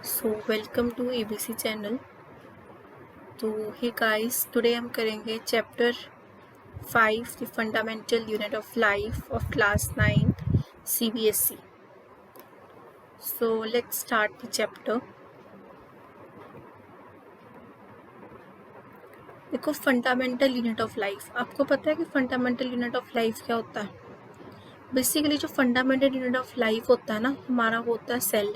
So welcome to ABC channel. तो hey guys, today हम करेंगे chapter 5 the fundamental unit of life of class 9 CBSE. So let's start the chapter. देखो, fundamental unit of life, आपको पता है कि fundamental unit of life क्या होता है? बेसिकली जो फंडामेंटल यूनिट ऑफ लाइफ होता है ना हमारा, वो होता है सेल।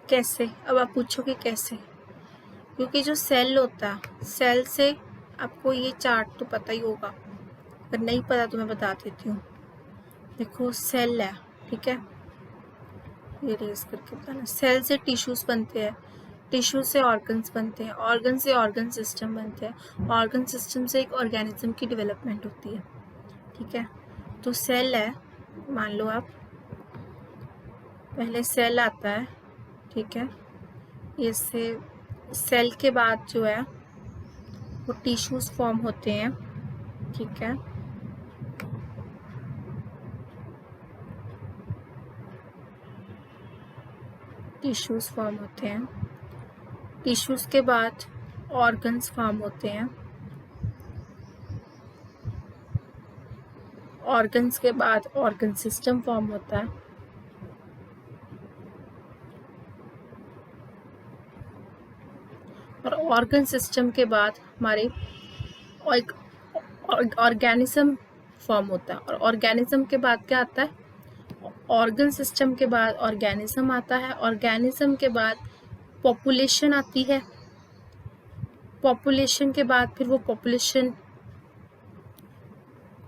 कैसे? अब आप पूछोगे कैसे? क्योंकि जो सेल होता है, सेल से आपको ये चार्ट तो पता ही होगा, अगर नहीं पता तो मैं बता देती हूँ। देखो, सेल है, ठीक है, ये रेज करके बताना। सेल से टिश्यूज बनते हैं, टिश्यू से ऑर्गन्स बनते हैं, ऑर्गन से ऑर्गन सिस्टम बनते हैं, ऑर्गन सिस्टम से एक ऑर्गेनिज्म की डेवलपमेंट होती है, ठीक है। तो सेल है, मान लो आप, पहले सेल आता है, ठीक है, इससे सेल के बाद जो है वो टिश्यूज फॉर्म होते हैं, ठीक है। टिश्यूज फॉर्म होते हैं, टिश्यूज के बाद ऑर्गन्स फॉर्म होते हैं, ऑर्गन्स के बाद ऑर्गन सिस्टम फॉर्म होता है, और ऑर्गन सिस्टम के बाद हमारे एक ऑर्गेनिज्म फॉर्म होता है, और ऑर्गेनिज्म के बाद क्या आता है? ऑर्गन सिस्टम के बाद ऑर्गेनिज्म आता है, ऑर्गेनिज्म के बाद पॉपुलेशन आती है, पॉपुलेशन के बाद फिर वो पॉपुलेशन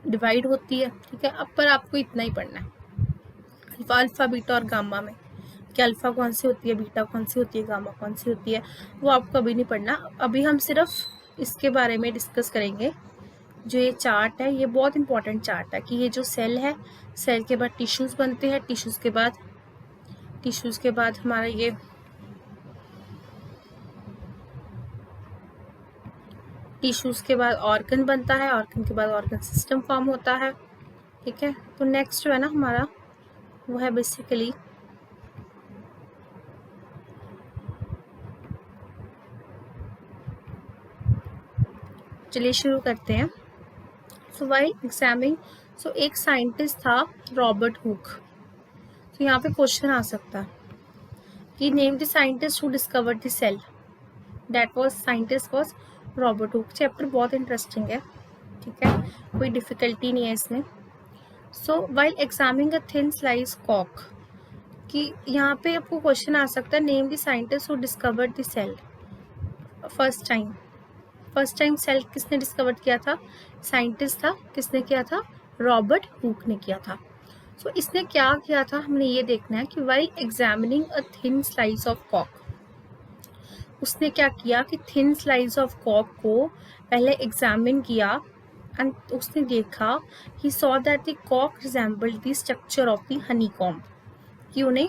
डिवाइड होती है, ठीक है। अब पर आपको इतना ही पढ़ना है, अल्फा बीटा और गामा में कि अल्फा कौन सी होती है, बीटा कौन सी होती है, गामा कौन सी होती है, वो आपको अभी नहीं पढ़ना। अभी हम सिर्फ इसके बारे में डिस्कस करेंगे। जो ये चार्ट है, ये बहुत इंपॉर्टेंट चार्ट है कि ये जो सेल है, सेल के बाद टिश्यूज बनते हैं, टिश्यूज के बाद हमारा ये टिश्यूज के बाद ऑर्गन बनता है, ऑर्गन के बाद ऑर्गन सिस्टम फॉर्म होता है, ठीक है। तो नेक्स्ट जो है ना हमारा, वो है बेसिकली चलिए शुरू करते हैं। सो व्हाइल एग्जामिनिंग, सो एक साइंटिस्ट था रॉबर्ट हुक। तो यहाँ पे क्वेश्चन आ सकता है कि name the scientist who discovered the cell. That was scientist was Robert Hooke. Chapter बहुत इंटरेस्टिंग है, ठीक है, कोई डिफिकल्टी नहीं है इसमें। So while examining a thin slice कॉक, कि यहाँ पे आपको क्वेश्चन आ सकता है name the scientist who discovered the cell first time cell किसने डिस्कवर किया था? साइंटिस्ट था, किसने किया था? रॉबर्ट हुक ने किया था। सो इसने क्या किया था, हमने ये देखना है कि while examining a thin slice of कॉक, उसने क्या किया कि थिन स्लाइस ऑफ कॉक को पहले एग्जामिन किया, एंड उसने देखा, ही सॉ दैट द कॉक resembled the structure of the honeycomb, कि उन्हें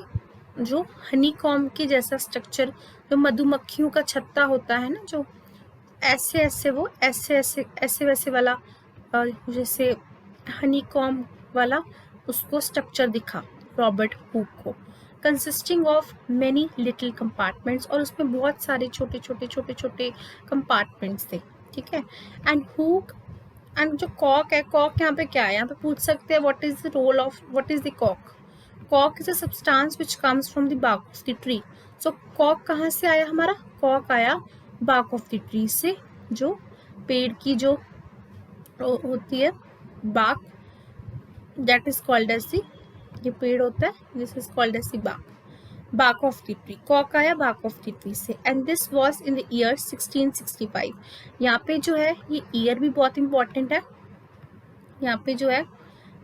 जो हनीकॉम्ब के जैसा स्ट्रक्चर, जो मधुमक्खियों का छत्ता होता है ना, जो ऐसे वैसे वाला, जैसे हनीकॉम्ब वाला, उसको स्ट्रक्चर दिखा रॉबर्ट हुक को, consisting of many little compartments, और उसमें बहुत सारे छोटे छोटे कंपार्टमेंट्स थे, ठीक है। एंड हुक, एंड जो कॉक है, कॉक यहाँ पे क्या है? यहाँ पे पूछ सकते हैं what is the role of, what is the Kock? Kock is a substance which comes from the bark of the tree. So Kock कहाँ से आया हमारा? कॉक आया बार्क ऑफ द ट्री से, जो पेड़ की जो होती है bark, that is called as the, ये पेड़ होता है, this is called as the bark of the tree. कॉक आया बार्क ऑफ द ट्री से, and this was in the year 1665। यहाँ पे जो है ये ईयर भी बहुत इंपॉर्टेंट है, यहाँ पे जो है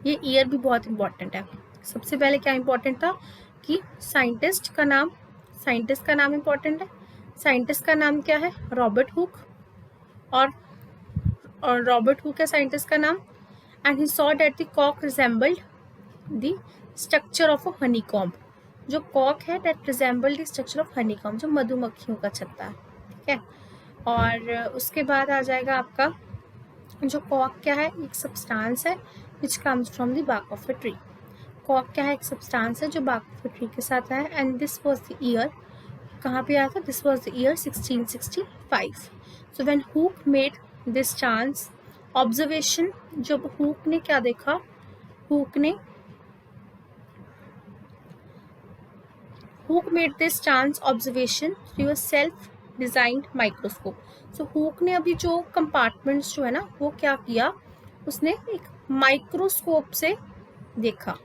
ये ईयर भी बहुत इंपॉर्टेंट है। सबसे पहले क्या इंपॉर्टेंट था कि साइंटिस्ट का नाम इंपॉर्टेंट है। साइंटिस्ट का नाम क्या है? रॉबर्ट हुक, और रॉबर्ट हुक है साइंटिस्ट का नाम, and he saw that the कॉक resembled the structure of a honeycomb. जो कॉक है that resembled the structure of honeycomb, जो मधुमक्खियों का छत्ता है, ठीक है। और उसके बाद आ जाएगा आपका, जो कॉक क्या है? एक सब्सटेंस है which comes from the bark of a tree. कॉक क्या है, एक सब्सटेंस है जो बाकी ट्री के साथ है। And this was the year, कहाँ पे आया था, this was the year 1665। So when hook made this chance observation, जब हुक ने क्या देखा, hook made this chance observation through a self designed microscope. So hook ने अभी जो कंपार्टमेंट्स जो है ना वो क्या किया, उसने एक माइक्रोस्कोप से देखा।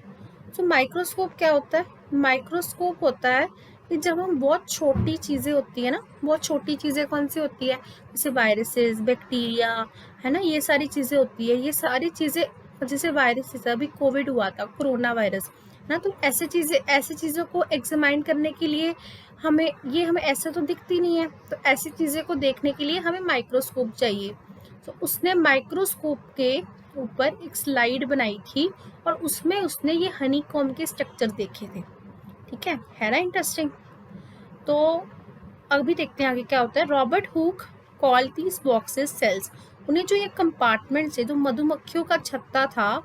सो माइक्रोस्कोप क्या होता है, माइक्रोस्कोप होता है कि जब हम बहुत छोटी चीज़ें होती है ना, बहुत छोटी चीज़ें कौन सी होती है, जैसे वायरसेस, बैक्टीरिया, है ना, ये सारी चीज़ें होती है, ये सारी चीज़ें, जैसे वायरसेस, अभी कोविड हुआ था, कोरोना वायरस ना, तो ऐसे चीज़ों को एग्जामाइन करने के लिए हमें ऐसे तो दिखती नहीं है, तो ऐसी चीज़ें को देखने के लिए हमें माइक्रोस्कोप चाहिए। तो उसने माइक्रोस्कोप के ऊपर एक स्लाइड बनाई थी और उसमें उसने ये हनीकॉम्ब के स्ट्रक्चर देखे थे। ठीक है ना, इंटरेस्टिंग। तो अभी देखते हैं आगे क्या होता है। Robert Hooke call these boxes cells. उन्हें जो ये कंपार्टमेंट से जो मधुमक्खियों का छत्ता था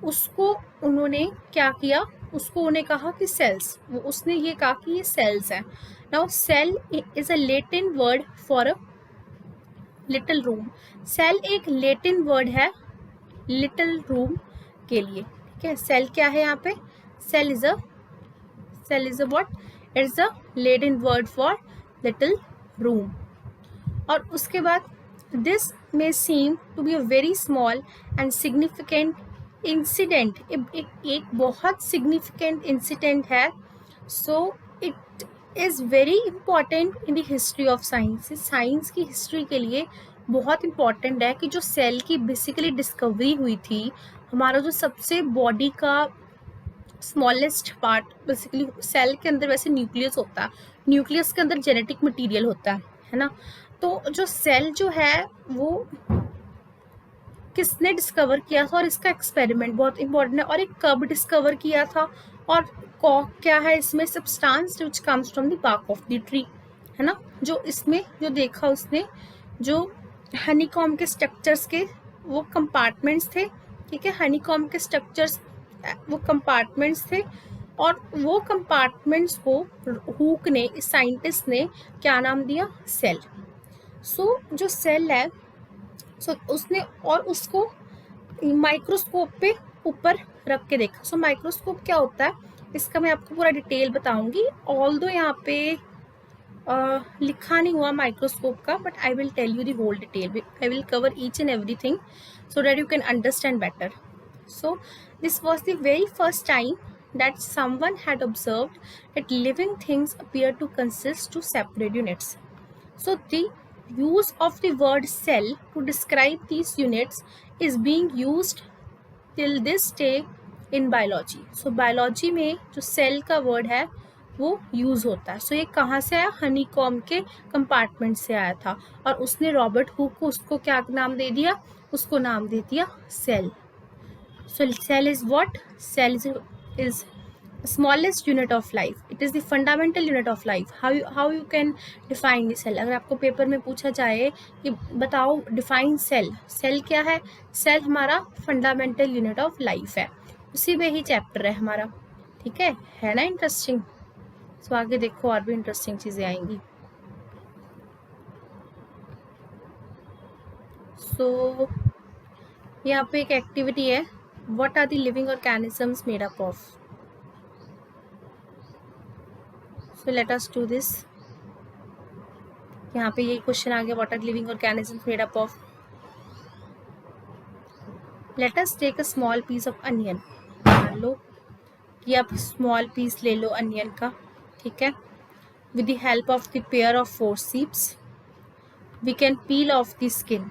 उसको उन्होंने क्या किया, उसको उन्हें कहा कि सेल्स, उसने ये कहा कि ये सेल्स हैं। Now cell is a Latin word for a little room. Cell एक लैटिन वर्ड है लिटिल रूम के लिए। ठीक है, सेल क्या है यहाँ पे, cell is a what, it's a Latin word for little room. और उसके बाद this may seem to be a very small and significant incident, एक बहुत सिग्निफिकेंट इंसिडेंट है। So it is very important in the history of science. Science की history के लिए बहुत इंपॉर्टेंट है कि जो सेल की बेसिकली डिस्कवरी हुई थी, हमारा जो सबसे बॉडी का स्मॉलेस्ट पार्ट, बेसिकली सेल के अंदर वैसे न्यूक्लियस होता है, न्यूक्लियस के अंदर जेनेटिक मटेरियल होता है ना, तो जो सेल जो है वो किसने डिस्कवर किया था और इसका एक्सपेरिमेंट बहुत इंपॉर्टेंट है, और एक कब डिस्कवर किया था, और कॉक क्या है, इसमें substance which comes from the bark of the tree, है ना, जो इसमें जो देखा उसने, जो हनीकॉम्ब के स्ट्रक्चर्स के वो कंपार्टमेंट्स थे। ठीक है, हनीकॉम्ब के स्ट्रक्चर्स वो कंपार्टमेंट्स थे, और वो कंपार्टमेंट्स को हुक ने, इस साइंटिस्ट ने क्या नाम दिया, सेल। सो जो सेल है, सो उसने और उसको माइक्रोस्कोप पे ऊपर रख के देखा। सो माइक्रोस्कोप क्या होता है, इसका मैं आपको पूरा डिटेल बताऊंगी, ऑल्दो यहाँ पे लिखा नहीं हुआ माइक्रोस्कोप का, but I will tell you the whole detail, I will cover each and everything so that you can understand better. So this was the very first time that someone had observed that living things appear to consist to separate units. So the use of the word cell to describe these units is being used till this day in biology. So biology में जो cell का word है वो use होता है। सो ये कहाँ से आया, हनीकॉम्ब के कंपार्टमेंट से आया था, और उसने रॉबर्ट हुक को उसको क्या नाम दे दिया, उसको नाम दे दिया cell. So cell is what, cell is smallest unit of life, it is the fundamental unit of life. How you can define the cell, अगर आपको पेपर में पूछा जाए कि बताओ डिफाइन सेल, सेल क्या है, सेल हमारा फंडामेंटल यूनिट ऑफ लाइफ है, उसी में ही चैप्टर है हमारा। ठीक है ना, इंटरेस्टिंग। सो आगे देखो और भी इंटरेस्टिंग चीज़ें आएंगी। सो यहाँ पे एक एक्टिविटी है, what are the living organisms made up of. So let us do this. यहाँ पे ये क्वेश्चन आ गया, what are living organisms made up of. Let us take a small piece of onion. मान लो कि आप स्मॉल पीस ले लो अनियन का, ठीक है, with the help of the pair of forceps we can peel off the skin.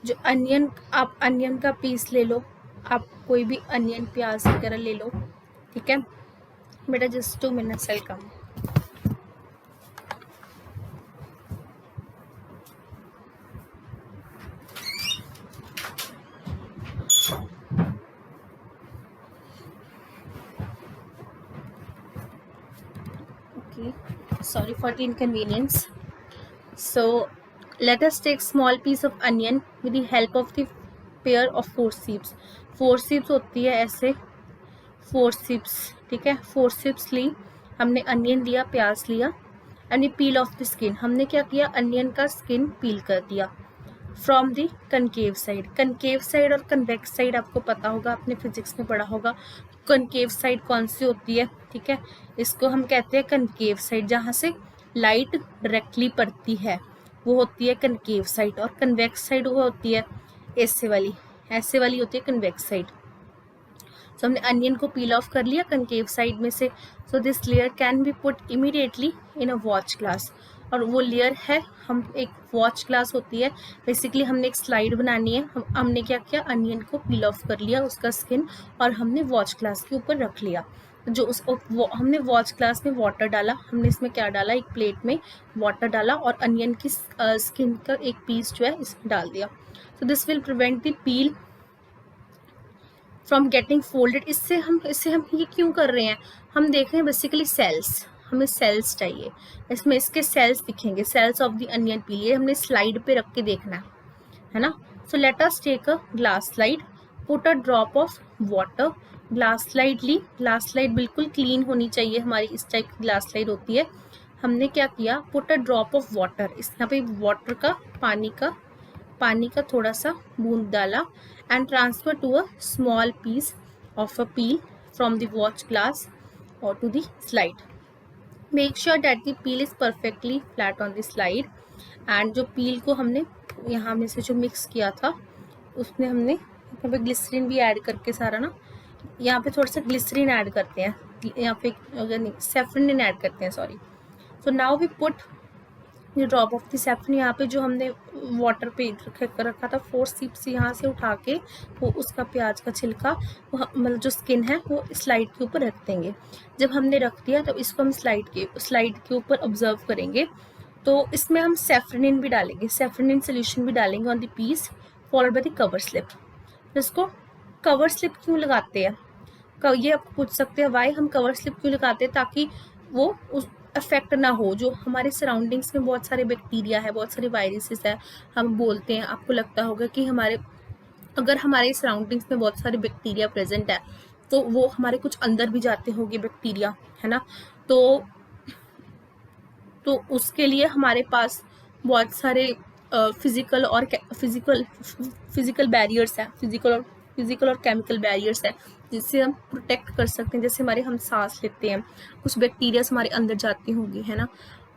जो onion, आप अनियन का पीस ले लो, आप कोई भी अनियन प्याज वगैरह ले लो, ठीक है बेटा, just 2 minutes I'll come. Okay, sorry for the inconvenience. So let us take small piece of onion with the help of the pair of forceps. forceps होती है ऐसे, फोर्सिप्स, ठीक है, फोर्सिप्स ली हमने, अनियन लिया, प्याज लिया, and peel of the skin, हमने क्या किया, अनियन का स्किन पील कर दिया। फ्रॉम द कनकेव साइड और कन्वेक्स साइड आपको पता होगा, आपने फिजिक्स में पढ़ा होगा। कनकेव साइड कौन सी होती है, ठीक है, इसको हम कहते हैं कनकेव साइड, जहाँ से लाइट डायरेक्टली पड़ती है वो होती है कनकेव साइड, और कन्वेक्स साइड वो होती है ऐसे वाली होती है कन्वेक्स साइड। सो हमने अनियन को पील ऑफ कर लिया कनकेव साइड में से। So this layer can be put immediately in a watch glass, और वो लेयर है, हम एक वॉच ग्लास होती है बेसिकली, हमने एक स्लाइड बनानी है, हमने क्या किया, अनियन को पील ऑफ कर लिया उसका स्किन, और हमने वॉच ग्लास के ऊपर रख लिया। जो हमने वॉच ग्लास में वाटर डाला, हमने इसमें क्या डाला, एक प्लेट में वाटर डाला और अनियन की स्किन का एक पीस जो है इसमें डाल दिया। So this will prevent the peel from getting folded. इससे हम ये क्यों कर रहे हैं, हम देख रहे हैं बेसिकली सेल्स, हमें सेल्स चाहिए, इसमें इसके सेल्स दिखेंगे, cells of the onion peel, ये हमने स्लाइड पे रख के देखना है ना। So let us take a glass slide, put a drop of water, glass slide ली, ग्लास स्लाइड बिल्कुल क्लीन होनी चाहिए हमारी, इस टाइप की ग्लास स्लाइड होती है। हमने क्या किया, put a drop of water, इस यहाँ पे वाटर का पानी का थोड़ा सा बूंद डाला, and transfer to a small piece of a peel from the watch glass और to the slide. Make sure that the peel is perfectly flat on the slide, and जो पील को हमने यहाँ में से जो मिक्स किया था उसमें हमने यहाँ पे ग्लिसरीन भी ऐड करके सारा ना, यहाँ पे थोड़ा सा ग्लिसरीन ऐड करते हैं, यहाँ पे अगर नहीं सेफ्रन ऐड करते हैं, sorry. So now we put ये ड्रॉप ऑफ द सेफ्रन, यहाँ पे जो हमने वाटर पे रखा था, 4 सिप्स यहाँ से उठा के वो उसका प्याज का छिलका, वो मतलब जो स्किन है वो स्लाइड के ऊपर रख देंगे। जब हमने रख दिया तो इसको हम स्लाइड के ऊपर ऑब्जर्व करेंगे, तो इसमें हम सेफ्रनिन भी डालेंगे, सेफ्रनिन सोल्यूशन भी डालेंगे on the piece, followed by the cover slip. इसको कवर स्लिप क्यों लगाते हैं, ये आप पूछ सकते हैं, वाई हम कवर स्लिप क्यों लगाते हैं, ताकि वो उस अफेक्ट ना हो, जो हमारे सराउंडिंग्स में बहुत सारे बैक्टीरिया है, बहुत सारे वायरसेस है, हम बोलते हैं, आपको लगता होगा कि अगर हमारे सराउंडिंग्स में बहुत सारे बैक्टीरिया प्रेजेंट है तो वो हमारे कुछ अंदर भी जाते होंगे बैक्टीरिया, है ना, तो उसके लिए हमारे पास बहुत सारे फिजिकल बैरियर्स हैं, फिजिकल और केमिकल बैरियर्स है, जिससे हम प्रोटेक्ट कर सकते हैं। जैसे हम सांस लेते हैं, कुछ बैक्टीरिया हमारे अंदर जाती होंगी, है ना,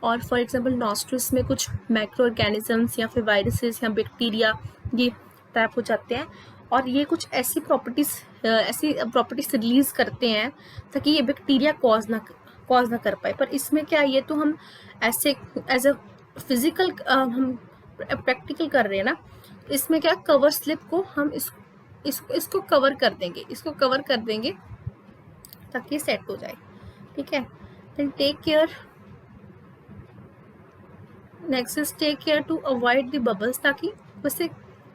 और फॉर एग्जांपल नॉस्ट्रल्स में कुछ माइक्रो ऑर्गेनिजम्स या फिर वायरसेस या बैक्टीरिया ये ट्रैप हो जाते हैं, और ये कुछ ऐसी प्रॉपर्टीज रिलीज करते हैं ताकि ये बैक्टीरिया कॉज ना कर पाए। पर इसमें क्या, ये तो हम ऐसे एज अ फिजिकल हम प्रैक्टिकल कर रहे हैं ना, इसमें क्या, कवर स्लिप को हम इसको कवर कर देंगे ताकि सेट हो जाए, ठीक है। Then take care, next is take care to avoid the bubbles, ताकि वैसे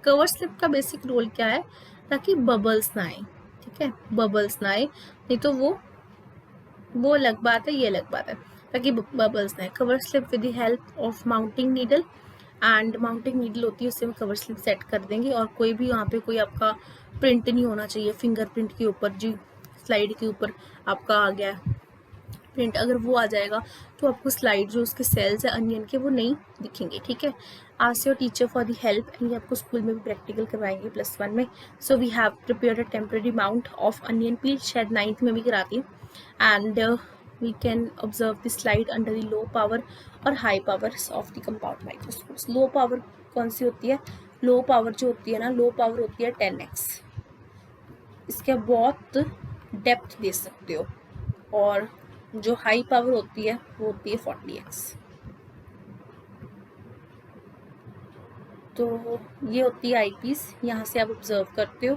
कवर स्लिप का बेसिक रोल क्या है, ताकि बबल्स ना आए, ठीक है, बबल्स ना आए, नहीं तो वो अलग बात है, ये अलग बात है, ताकि बबल्स ना आए। Cover slip with the help of mounting needle, and mounting needle होती है, उससे हम कवर स्लिप सेट कर देंगे, और कोई भी यहाँ पे कोई आपका प्रिंट नहीं होना चाहिए, फिंगरप्रिंट के ऊपर, जी स्लाइड के ऊपर आपका आ गया प्रिंट, अगर वो आ जाएगा तो आपको स्लाइड जो उसके सेल्स है अनियन के वो नहीं दिखेंगे, ठीक है। Ask your teacher for the help, and ये आपको स्कूल में भी प्रैक्टिकल करवाएंगे +1 में। So we have prepared a temporary mount of onion peel, शायद 9th में भी कराती हूँ, and we can observe the slide under the low power और high powers of the compound microscopes। low power कौन सी होती है, low power जो होती है ना, low power होती है 10x, इसके बहुत डेप्थ दे सकते हो, और जो हाई पावर होती है वो होती है 40x। तो ये होती है आईपीस, यहाँ से आप ऑब्जर्व करते हो,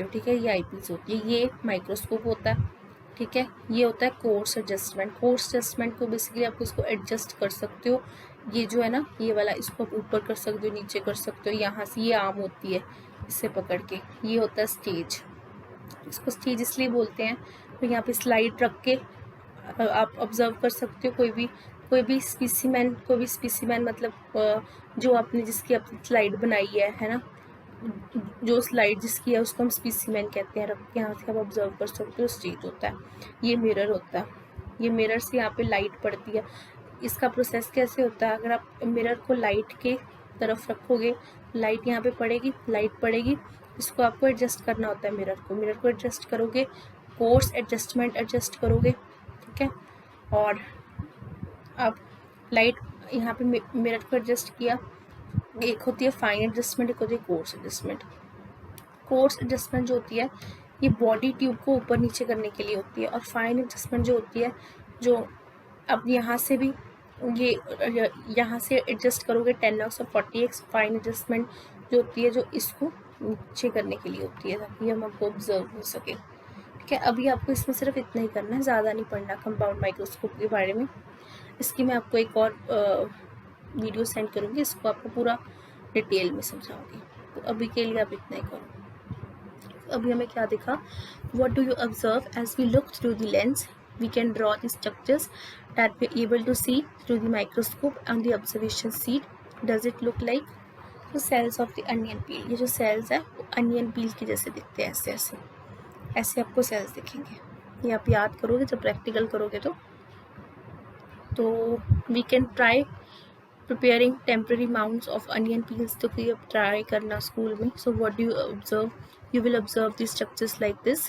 ठीक है, ये आईपीस होती है, ये माइक्रोस्कोप होता है, ठीक है। ये होता है कोर्स एडजस्टमेंट को बेसिकली आप इसको एडजस्ट कर सकते हो, ये जो है ना, ये वाला, इसको आप ऊपर कर सकते हो, नीचे कर सकते हो, यहाँ से ये आर्म होती है, इससे पकड़ के, ये होता है स्टेज, इसको स्टेज इसलिए बोलते हैं। तो यहाँ पे स्लाइड रख के आप ऑब्जर्व कर सकते हो, कोई भी स्पीसीमैन मतलब जो आपने जिसकी अपनी स्लाइड बनाई है ना, जो स्लाइड जिसकी है उसको हम स्पेसिमेन कहते हैं, रख के यहाँ से आप ऑब्जर्व कर सकते हो स्टेज होता है। ये मिरर होता है, ये मिरर से यहाँ पे लाइट पड़ती है। इसका प्रोसेस कैसे होता है, अगर आप मिरर को लाइट के तरफ रखोगे, लाइट यहाँ पे पड़ेगी, लाइट पड़ेगी, इसको आपको एडजस्ट करना होता है। मिरर को एडजस्ट करोगे, कोर्स एडजस्टमेंट एडजस्ट करोगे, ठीक है। और अब लाइट यहाँ पे मिरर को एडजस्ट किया, एक होती है फाइन एडजस्टमेंट, एक होती है कोर्स एडजस्टमेंट। कोर्स एडजस्टमेंट जो होती है ये बॉडी ट्यूब को ऊपर नीचे करने के लिए होती है, और फाइन एडजस्टमेंट जो होती है, जो अब यहाँ से भी ये यहाँ से एडजस्ट करोगे 10x और 40x, फाइन एडजस्टमेंट जो होती है जो इसको नीचे करने के लिए होती है ताकि हम आपको ऑब्जर्व हो सके, ठीक है। अभी आपको इसमें सिर्फ इतना ही करना है, ज़्यादा नहीं पढ़ना कंपाउंड माइक्रोस्कोप के बारे में। इसकी मैं आपको एक और वीडियो सेंड करूँगी, इसको आपको पूरा डिटेल में समझाऊंगी। तो अभी के लिए आप इतना ही करो। अभी हमें क्या दिखा, what do you observe as we look through the lens, we can draw the structures that we are able to see through the microscope on the observation sheet, does it look like the cells of the onion peel. ये जो sales है वो onion पील के जैसे दिखते हैं, ऐसे ऐसे ऐसे आपको सेल्स दिखेंगे। ये आप याद करोगे जब प्रैक्टिकल करोगे तो we can try preparing temporary mounts of onion peels, तो फिर अब ट्राई करना स्कूल में। So what do you observe, you will observe these structures like this.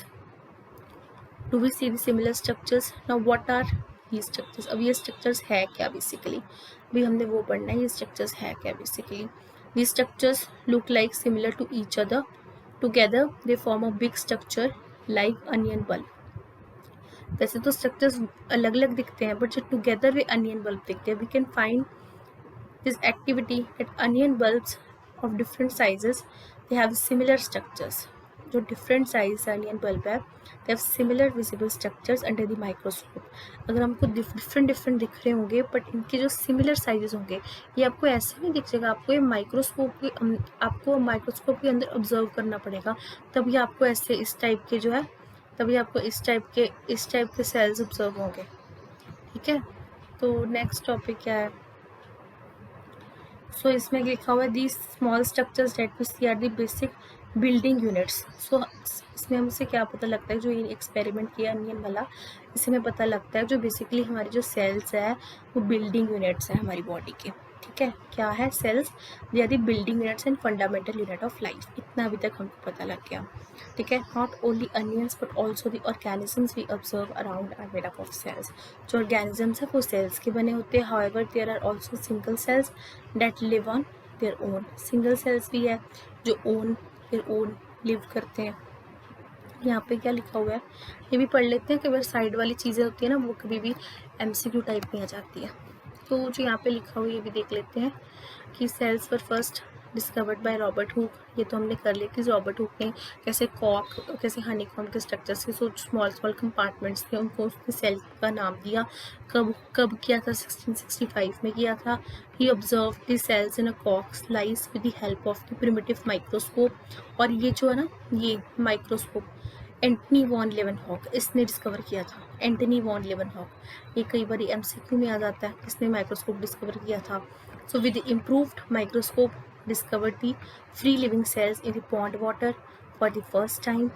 Do we see the similar structures? Now what are these structures? अब ये structures है क्या basically? अभी हमने वो पढ़ना है, ये structures है क्या basically? These structures look like similar to each other. Together they form a big structure like onion bulb. वैसे तो structures अलग अलग दिखते हैं, but जो together वे onion bulb दिखते हैं. We can find this activity that onion bulbs of different sizes they have similar structures. जो different size onion bulb है they have similar visible structures under the microscope. अगर हमको different दिख रहे होंगे but इनके जो similar sizes होंगे, ये आपको ऐसे नहीं दिख जाएगा, आपको ये माइक्रोस्कोप के अंदर observe करना पड़ेगा, तभी आपको ऐसे इस टाइप के जो है, तभी आपको इस टाइप के cells observe होंगे, ठीक है। तो next topic क्या है, सो इसमें लिखा हुआ है these small structures that we see are the basic building units. So इसमें हमसे क्या पता लगता है, जो ये एक्सपेरिमेंट किया अनियन वाला, इससे हमें पता लगता है जो बेसिकली हमारी जो सेल्स है वो बिल्डिंग यूनिट्स है हमारी बॉडी के, ठीक है। क्या है, cells they are the building units and fundamental unit of life. इतना अभी तक हमको पता लग गया, ठीक है। Not only onions but also the organisms we observe around are made up of cells. जो ऑर्गेनिजम्स है वो सेल्स के बने होते हैं, however there are also single cells that live on their own. Single cells भी है जो देयर ओन लिव करते हैं। यहाँ पे क्या लिखा हुआ है ये भी पढ़ लेते हैं, कई बार साइड वाली चीज़ें होती है ना वो कभी भी MCQ टाइप में आ जाती है। तो जो यहाँ पे लिखा हुआ है ये भी देख लेते हैं कि cells were first discovered by Robert Hooke. ये तो हमने कर ली थी, रॉबर्ट हुक ने कैसे हनीकॉम्ब के स्ट्रक्चर्स के स्मॉल कंपार्टमेंट्स थे उनको उसने सेल का नाम दिया। कब किया था, 1665 में किया था। He observed the cells in a कॉक slice with the help of the primitive microscope. और ये जो है ना ये माइक्रोस्कोप एंटनी वॉन लेवनहॉक इसने डिस्कवर किया था। एंटनी वॉन लेवनहॉक, ये कई बार MCQ में आ जाता है, इसने माइक्रोस्कोप डिस्कवर किया था। So with improved microscope discovered the free living cells in the pond water for the first time.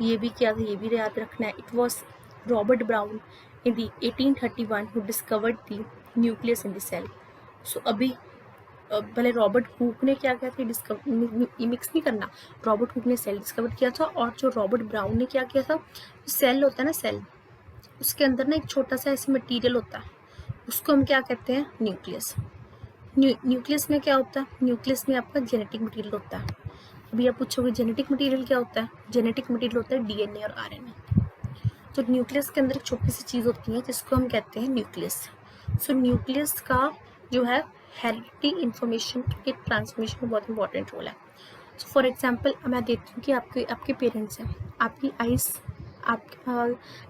ये भी किया था, ये भी याद रखना है। It was Robert Brown in the 1831 who discovered the nucleus in the cell. So अभी पहले रॉबर्ट हुक ने क्या किया था, मिक्स नहीं करना, रॉबर्ट हुक ने सेल डिस्कवर किया था, और जो रॉबर्ट ब्राउन ने क्या किया था, सेल होता है ना सेल, उसके अंदर ना एक छोटा सा ऐसे मटेरियल होता है, उसको हम क्या कहते हैं, न्यूक्लियस। न्यूक्लियस में क्या होता है, न्यूक्लियस में आपका जेनेटिक मटेरियल होता है। अभी आप पूछोगे जेनेटिक मटेरियल क्या होता है, जेनेटिक मटेरियल होता है DNA और RNA। तो न्यूक्लियस के अंदर एक छोटी सी चीज़ होती है जिसको हम कहते हैं न्यूक्लियस। सो न्यूक्लियस का जो है हेरिडिटी इन्फॉर्मेशन के ट्रांसमिशन में बहुत इंपॉर्टेंट रोल है। सो फॉर एग्जांपल मैं देखती हूँ कि आपके पेरेंट्स हैं, आपकी आइज़,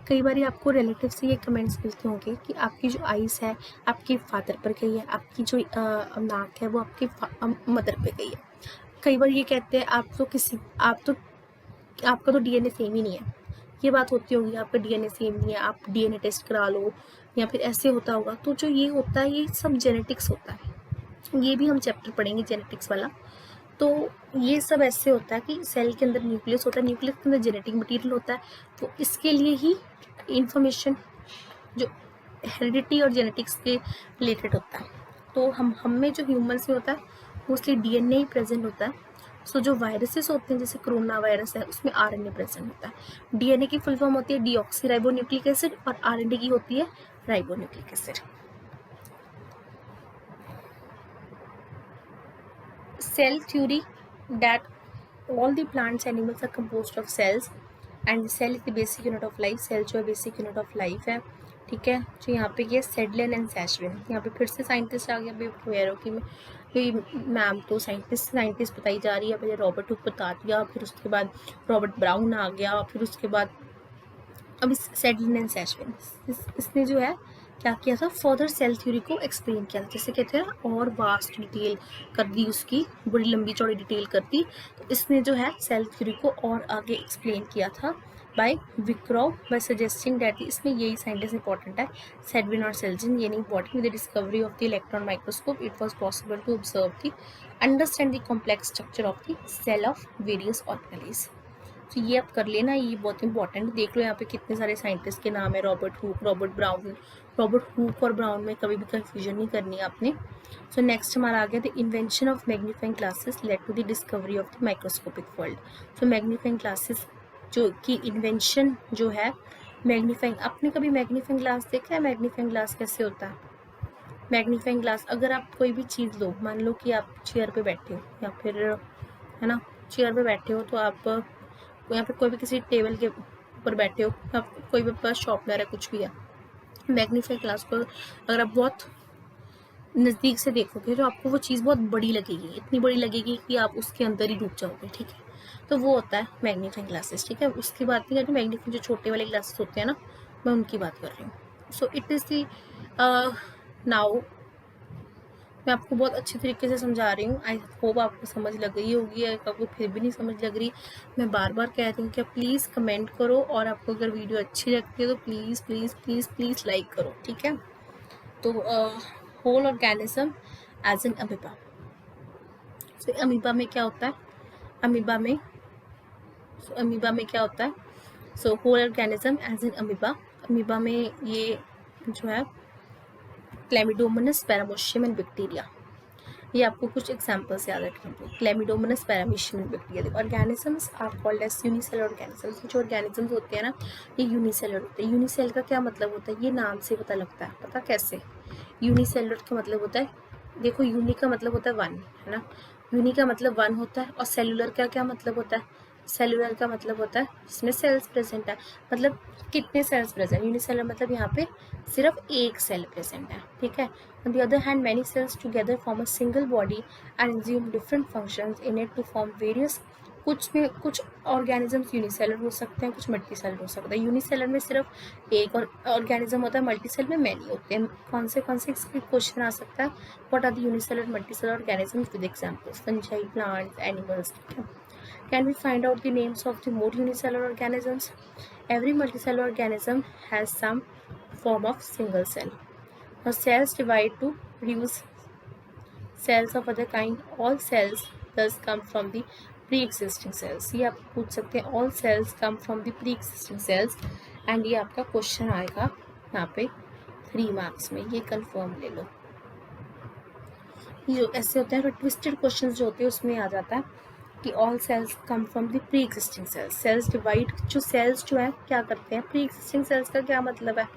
कई बार आपको रिलेटिव से ये कमेंट्स मिलते होंगे कि आपकी जो आइज़ है आपके फादर पर गई है, आपकी जो नाक है वो आपके मदर पे गई है। कई बार ये कहते हैं आपका तो DNA सेम ही नहीं है। ये बात होती होगी, आपका DNA सेम नहीं है, आप DNA टेस्ट करा लो, या फिर ऐसे होता होगा। तो जो ये होता है ये सब जेनेटिक्स होता है, ये भी हम चैप्टर पढ़ेंगे जेनेटिक्स वाला। तो ये सब ऐसे होता है कि सेल के अंदर न्यूक्लियस होता है, न्यूक्लियस के अंदर जेनेटिक मटेरियल होता है, तो इसके लिए ही इंफॉर्मेशन जो हेरिडिटी और जेनेटिक्स के रिलेटेड होता है। तो हम में जो ह्यूमंस में होता है मोस्टली डीएनए ही प्रेजेंट होता है। सो जो वायरसेस होते हैं जैसे कोरोना वायरस है उसमें आरएनए प्रेजेंट होता है। डीएनए की फुल फॉर्म होती है डीऑक्सी राइबोन्यूक्लिक एसिड और आरएनए की होती है ribonucleic acid. Cell theory that all the plants animals are composed of cells and the cell is the basic unit of life। Cell जो है बेसिक यूनिट ऑफ लाइफ है, ठीक है। जो यहाँ पे ये सेडलन एंड सैशविन, यहाँ पे फिर से साइंटिस्ट आ गया। अभी अवेयर हो कि मैम तो साइंटिस्ट बताई जा रही है। पहले रॉबर्ट हुक बता दिया, फिर उसके बाद रॉबर्ट ब्राउन आ गया, फिर उसके बाद अब इस सेडलन एंड सैशविन इसने जो है क्या किया था, फर्दर सेल थ्योरी को एक्सप्लेन किया था। जैसे कहते हैं ना और वास्ट डिटेल कर दी, उसकी बड़ी लंबी चौड़ी डिटेल कर दी। तो इसने जो है सेल थ्योरी को और आगे एक्सप्लेन किया था बाय विक्रोव बाय सजेस्टिंग दैट, इसमें यही साइंटिस्ट इंपॉर्टेंट है, सेडविन और सेल्जिन ये नहीं important. With the discovery of the electron microscope it was possible to observe the understand the complex structure of the cell of various organelles. तो ये आप कर लेना, ये बहुत इंपॉर्टेंट। देख लो यहाँ पे कितने सारे साइंटिस्ट के नाम है, Robert hook, Robert brown. Robert Hooke और ब्राउन में कभी भी कंफ्यूजन नहीं करनी है आपने। सो नेक्स्ट हमारा आ गया the invention of magnifying glasses led to the discovery of the microscopic world. So magnifying glasses जो की इन्वेंशन जो है मैग्नीफाइंग, आपने कभी मैग्नीफाइंग ग्लास देखा है? मैग्नीफाइंग ग्लास कैसे होता है? मैग्नीफाइंग ग्लास, अगर आप कोई भी चीज़ लो, मान लो कि आप चेयर पे बैठे हो या फिर है ना चेयर पे बैठे हो, तो आप यहाँ पे कोई भी किसी टेबल के ऊपर बैठे हो, आप कोई भी पास शॉर्पनर है, कुछ भी है, मैग्नीफाइंग ग्लास को अगर आप बहुत नज़दीक से देखोगे तो आपको वो चीज़ बहुत बड़ी लगेगी, इतनी बड़ी लगेगी कि आप उसके अंदर ही डूब जाओगे, ठीक है। तो वो होता है मैग्नीफाइंग ग्लासेस, ठीक है। उसकी बात नहीं कर रही, मैग्नीफाइंग जो छोटे वाले ग्लासेस होते हैं ना, मैं उनकी बात कर रही हूँ। सो इट इज़ दी नाउ मैं आपको बहुत अच्छे तरीके से समझा रही हूँ। आई होप आपको समझ लग गई होगी, आपको फिर भी नहीं समझ लग रही, मैं बार बार कह रही हूँ कि प्लीज़ कमेंट करो, और आपको अगर वीडियो अच्छी लगती है तो please please please please like करो, ठीक है। तो whole organism as an amoeba. तो अमीबा में क्या होता है? अमीबा में क्या होता है? So whole organism as an amoeba. Amoeba में ये जो है क्लेमिडोमोनास, पैरामोशियम एंड बैक्टीरिया, ये आपको कुछ एग्जांपल्स याद रखेंगे। Chlamydomonas, paramecium and bacteria. Organisms are called as unicellular organisms. जो ऑर्गेनिजम्स होते हैं ना ये यूनिसेलर होते हैं। यूनिसेल का क्या मतलब होता है? ये नाम से पता लगता है, पता कैसे? यूनिसेलर का मतलब होता है, देखो यूनि का मतलब होता है वन, है ना, यूनि का मतलब वन होता है। और सेलुलर का क्या मतलब होता है? सेलुलर का मतलब होता है जिसमें सेल्स प्रेजेंट है, मतलब कितने सेल्स प्रेजेंट। यूनिसेलर मतलब यहाँ पे सिर्फ एक सेल प्रेजेंट है, ठीक है। On the other hand, many cells together form a single body and assume different functions in it to form various। कुछ ऑर्गेनिजम्स यूनिसेलर हो सकते हैं, कुछ मल्टीसेलर हो सकते हैं। यूनिसेलर में सिर्फ एक और ऑर्गेनिज्म होता है, मल्टीसेलर में मैनी होते हैं। कौन से इसके क्वेश्चन आ सकता है? What are the unicellular multicellular organisms with examples? Fungi, plants, animals, ठीक है। Can we find out the names of the more unicellular organisms? Every multicellular organism has some form of single cell. Now cells divide to produce cells of other kind. All cells thus come from the pre-existing cells. ये आप पूछ सकते हैं, all cells come from the pre-existing cells, and ये आपका question आएगा यहाँ पे 3 मार्क्स में, ये कंफर्म ले लो। ये जो ऐसे होते हैं ट्विस्टेड क्वेश्चन जो होते हैं उसमें आ जाता है कि all cells come from the pre existing cells. Cells divide, जो सेल्स जो है क्या करते हैं? प्री एग्जिस्टिंग सेल्स का क्या मतलब है?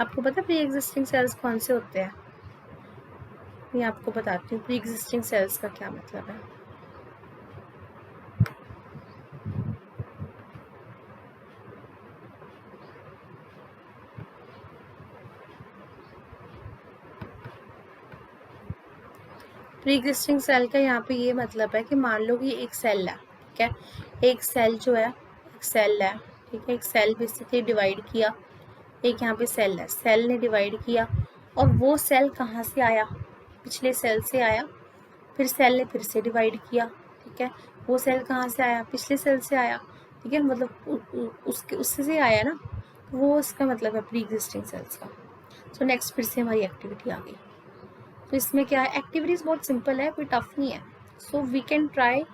आपको पता है प्री एग्जिस्टिंग सेल्स कौन से होते हैं? मैं आपको बताती हूँ प्री एग्जिस्टिंग सेल्स का क्या मतलब है। प्री एग्जिस्टिंग सेल का यहाँ पे ये मतलब है कि मान लो कि एक सेल है, ठीक है, एक सेल जो है, एक सेल है, ठीक है, एक सेल बेसिकली डिवाइड किया, एक यहाँ पे सेल है, सेल ने डिवाइड किया, और वो सेल कहाँ से आया? पिछले सेल से आया, फिर सेल ने फिर से डिवाइड किया, ठीक है, वो सेल कहाँ से आया? पिछले सेल से आया, ठीक है, मतलब उसके उससे से आया ना, वो इसका मतलब है प्री एग्जिस्टिंग सेल्स का। तो नेक्स्ट फिर से हमारी एक्टिविटी आ गई। तो इसमें क्या है? एक्टिविटीज़ बहुत सिंपल है, कोई टफ नहीं है। So we can try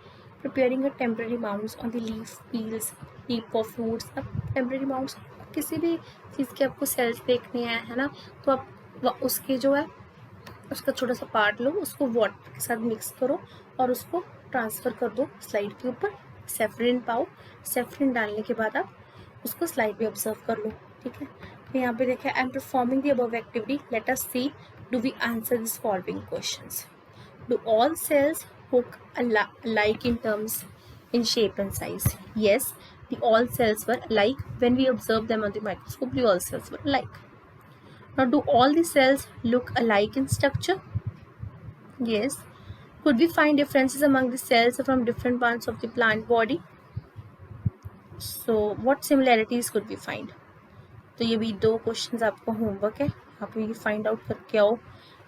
preparing a temporary mounds on the leaf, peels, leaf of fruits. अब temporary mounds किसी भी चीज़ के आपको सेल्स देखने हैं, है ना, तो आप उसके जो है उसका छोटा सा पार्ट लो, उसको वाटर के साथ मिक्स करो और उसको ट्रांसफ़र कर दो स्लाइड के ऊपर। सेफ्रिन पाओ, सेफ्रिन डालने के बाद आप उसको स्लाइड पे ऑब्जर्व कर लो, ठीक है। तो यहाँ पे देखिए, I am performing the above activity, let us see do we answer this following questions. Do all cells look alike in terms, in shape and size? Yes, the all cells were alike. When we observed them on the microscope, the all cells were alike. Now, do all the cells look alike in structure? Yes. Could we find differences among the cells from different parts of the plant body? So, what similarities could we find? तो ये भी 2 questions आपको homework है, आप ये find out करके आओ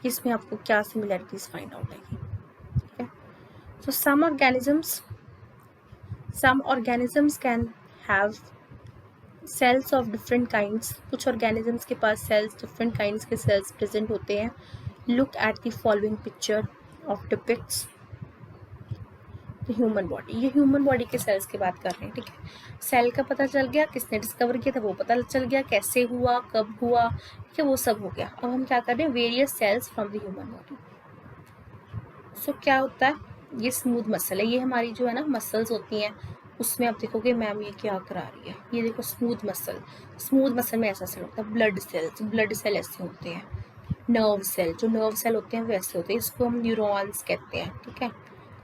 कि इसमें आपको क्या सिमिलैरिटीज फाइंड आउट आएगी, ठीक है। So some organisms can have cells of different kinds. कुछ organisms के पास cells different kinds के cells present होते हैं. Look at the following picture of depicts the human body. ये ह्यूमन बॉडी के सेल्स की बात कर रहे हैं, ठीक है। सेल का पता चल गया, किसने डिस्कवर किया था वो पता चल गया, कैसे हुआ, कब हुआ, ठीक है, वो सब हो गया। अब हम क्या कर रहे हैं, various cells from the human body. So क्या होता है, ये स्मूथ मसल है, ये हमारी जो है ना मसल्स होती हैं, उसमें आप देखोगे मैम ये क्या करा रही है, ये देखो स्मूथ मसल में ऐसा सेल होता है। ब्लड सेल ऐसे होते हैं। नर्व सेल, जो नर्व सेल होते हैं वैसे होते हैं, इसको हम न्यूरॉन्स कहते हैं, ठीक है।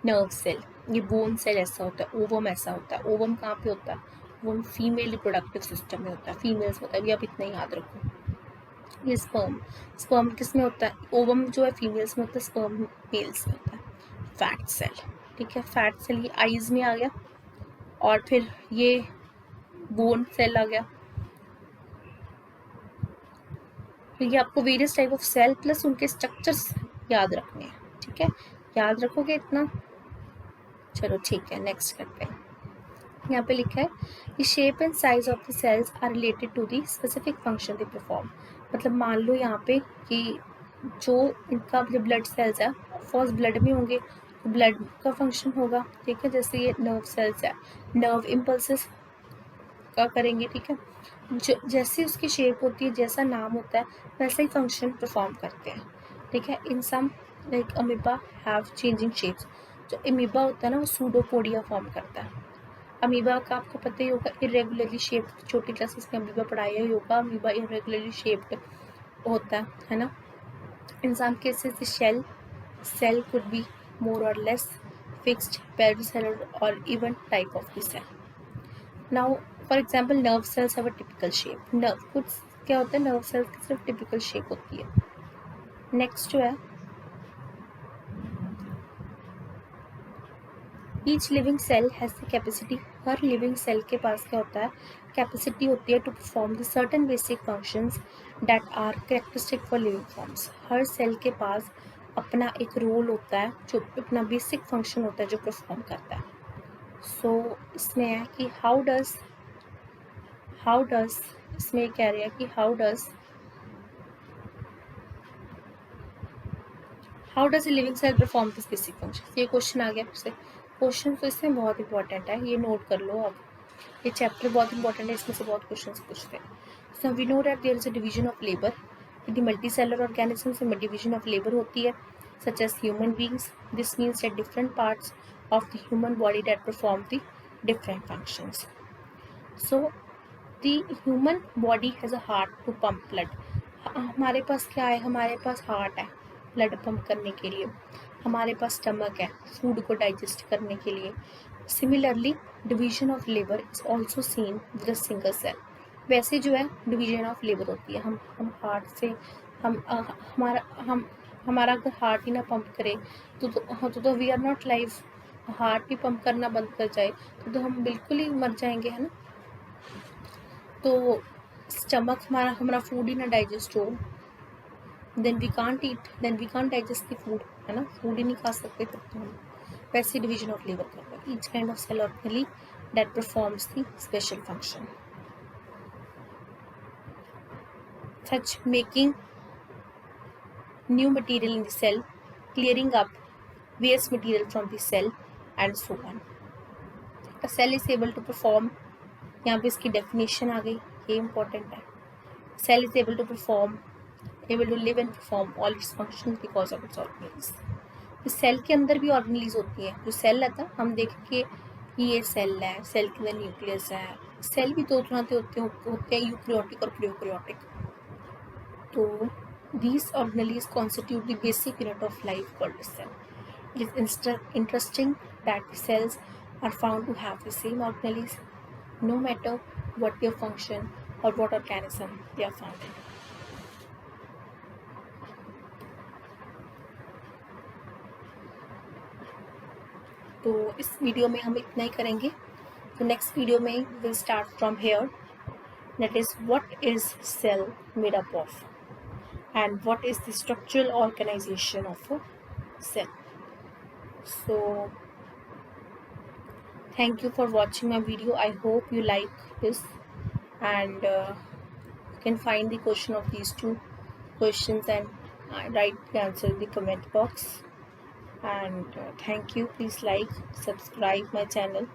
नर्व सेल, ये बोन सेल ऐसा होता है। ओवम ऐसा होता है। ओवम कहाँ पे होता है, वो फीमेल रिप्रोडक्टिव सिस्टम में होता है, फीमेल्स होता है, ये आप इतना याद रखो। ये स्पर्म किस में होता है, ओवम जो है फीमेल्स में होता है, स्पर्म मेल्स में होता है। फैट सेल, ठीक है, फैट सेल ये आईज में आ गया, और फिर ये बोन सेल आ गया। तो ये आपको various type of cell plus उनके स्ट्रक्चर्स याद रखने हैं, ठीक है। याद रखोगे इतना, चलो ठीक है, नेक्स्ट करते हैं। यहाँ पे लिखा है कि shape and size of the cells are related to the specific function they perform. मतलब मान लो यहाँ पे कि जो इनका जो ब्लड सेल्स है फर्स्ट ब्लड में होंगे, तो ब्लड का फंक्शन होगा, ठीक है। जैसे ये नर्व सेल्स है, नर्व इम्पल्सेस का करेंगे, ठीक है। जैसी उसकी शेप होती है, जैसा नाम होता है, वैसा ही फंक्शन परफॉर्म करते हैं, ठीक है। In some like amoeba have changing shapes. जो अमीबा होता है ना वो सूडोपोडिया फॉर्म करता है। अमीबा का आपको पता ही होगा, इरेगुलरली शेप्ड, छोटी क्लासेस में अमीबा पढ़ाया ही होगा, अमीबा इरेगुलरली शेप्ड होता है ना। In some cases the cell could be more और लेस फिक्स्ड, पेरिसेलुलर और even type of the cell. Now for example nerve cells have a typical shape. Nerve कुछ क्या होता है, नर्व सेल्स की सिर्फ टिपिकल शेप होती है। नेक्स्ट जो है, each living cell has the capacity. हर लिविंग सेल के पास क्या होता है, कैपेसिटी होती है to perform the certain basic functions that are characteristic for living forms. हर सेल के पास अपना एक रोल होता है, जो अपना बेसिक फंक्शन होता है जो परफॉर्म करता है। सो इसमें है कि हाउ डज इसमें कह रहे हैं कि how does a living cell perform this basic function. ये क्वेश्चन आ गया फिर से। क्वेश्चन तो इसमें बहुत इंपॉर्टेंट है, ये नोट कर लो आप, ये चैप्टर बहुत इंपॉर्टेंट है, इसमें से बहुत क्वेश्चंस पूछते हैं। So we know that there is a division of labour. यदि मल्टी सेलर ऑर्गेनिज्म में डिवीजन ऑफ लेबर होती है, such as human beings. This means that different parts of the human body that perform the different functions. So the human body has a heart to pump blood. हमारे पास क्या है, हमारे पास heart है blood pump करने के लिए, हमारे पास स्टमक है फूड को डाइजेस्ट करने के लिए। Similarly division of labour is also seen with a single cell. वैसे जो है डिवीजन ऑफ लेबर होती है, हम हार्ट से हमारा अगर हार्ट ही ना पंप करे तो we are not live. Heart ही पंप करना बंद कर जाए तो हम बिल्कुल ही मर जाएंगे, है ना। तो स्टमक हमारा फूड ही ना डाइजेस्ट हो, then we can't eat, then we can't digest the food, है ना, फूड ही नहीं खा सकते तब तो हम। वैसे डिवीजन ऑफ लेबर कर रहे हैं, each kind of cell organelle that performs the special function, such making new material in the cell, clearing up waste material from the cell, and so on. A cell is able to perform, यहाँ पे इसकी definition आ गई, ये important है. Cell is able to live and perform all its functions because of its organelles. इस cell के अंदर भी ऑर्गेनेल्स होती हैं. जो सेल रहता है, हम देखेंगे कि ये सेल है, सेल के अंदर न्यूक्लियस है. सेल भी दो तरह के होते हैं यूकैरियोटिक और प्रोकैरियोटिक. तो these organelles constitute the basic unit of life called a cell. It is interesting that the cells are found to have the same organelles no matter what their function or what organism they are found in. तो इस video में हम इतना ही करेंगे. तो next video में will start from here, that is what is cell made up of and what is the structural organization of a cell. So thank you for watching my video. I hope you like this, and you can find the question of these two questions and write the answer in the comment box. And thank you. Please like, subscribe my channel.